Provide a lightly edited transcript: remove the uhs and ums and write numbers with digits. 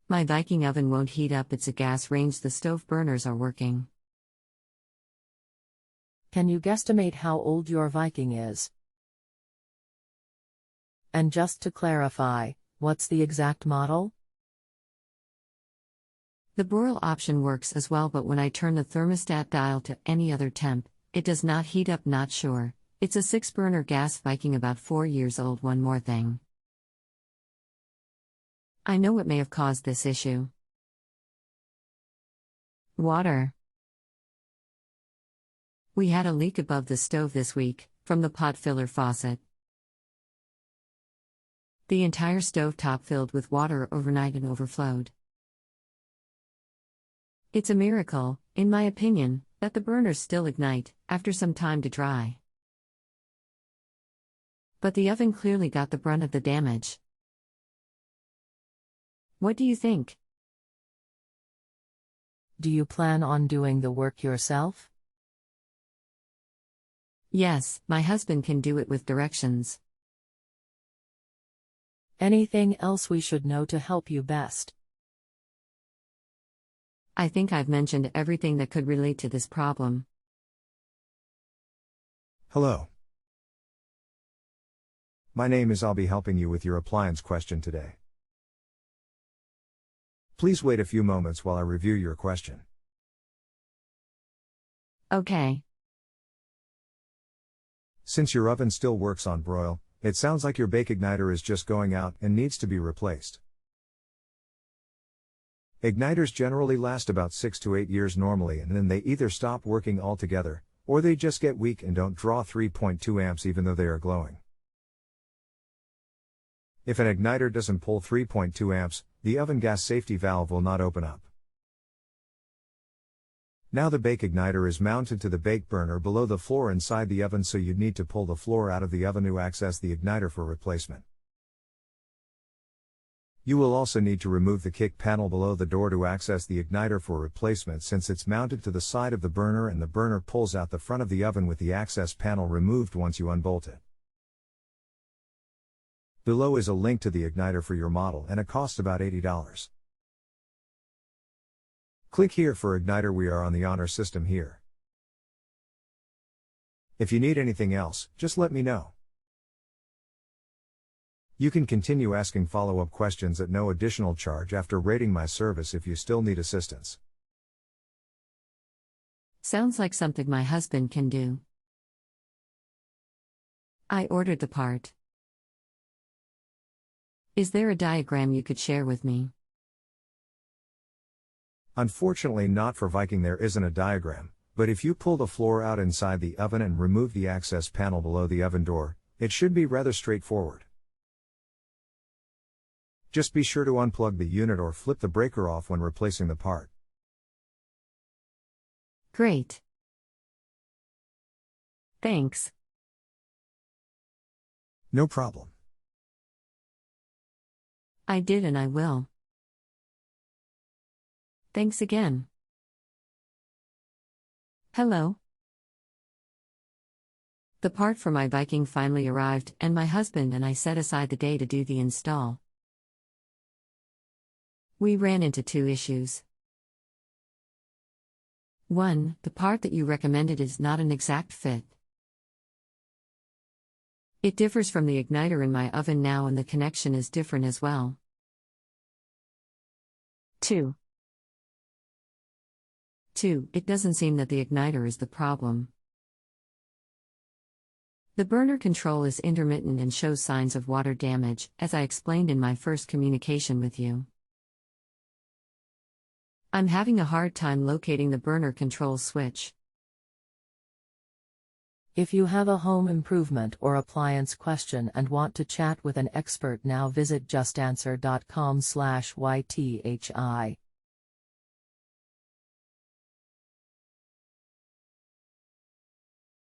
My Viking oven won't heat up, it's a gas range, the stove burners are working. Can you guesstimate how old your Viking is? And just to clarify, what's the exact model? The broil option works as well, but when I turn the thermostat dial to any other temp, it does not heat up, not sure. It's a 6-burner gas Viking, about 4 years old. One more thing. I know what may have caused this issue. Water. We had a leak above the stove this week, from the pot filler faucet. The entire stove top filled with water overnight and overflowed. It's a miracle, in my opinion, that the burners still ignite, after some time to dry. But the oven clearly got the brunt of the damage. What do you think? Do you plan on doing the work yourself? Yes, my husband can do it with directions. Anything else we should know to help you best? I think I've mentioned everything that could relate to this problem. Hello. My name is. I'll be helping you with your appliance question today. Please wait a few moments while I review your question. Okay. Since your oven still works on broil, it sounds like your bake igniter is just going out and needs to be replaced. Igniters generally last about 6 to 8 years normally, and then they either stop working altogether, or they just get weak and don't draw 3.2 amps even though they are glowing. If an igniter doesn't pull 3.2 amps, the oven gas safety valve will not open up. Now the bake igniter is mounted to the bake burner below the floor inside the oven, so you'd need to pull the floor out of the oven to access the igniter for replacement. You will also need to remove the kick panel below the door to access the igniter for replacement, since it's mounted to the side of the burner and the burner pulls out the front of the oven with the access panel removed once you unbolt it. Below is a link to the igniter for your model, and it costs about $80. Click here for igniter. We are on the honor system here. If you need anything else, just let me know. You can continue asking follow-up questions at no additional charge after rating my service if you still need assistance. Sounds like something my husband can do. I ordered the part. Is there a diagram you could share with me? Unfortunately not for Viking, there isn't a diagram, but if you pull the floor out inside the oven and remove the access panel below the oven door, it should be rather straightforward. Just be sure to unplug the unit or flip the breaker off when replacing the part. Great. Thanks. No problem. I did and I will. Thanks again. Hello. The part for my Viking finally arrived, and my husband and I set aside the day to do the install. We ran into 2 issues. 1. The part that you recommended is not an exact fit. It differs from the igniter in my oven now, and the connection is different as well. 2. It doesn't seem that the igniter is the problem. The burner control is intermittent and shows signs of water damage, as I explained in my first communication with you. I'm having a hard time locating the burner control switch. If you have a home improvement or appliance question and want to chat with an expert now, visit justanswer.com/YTHI.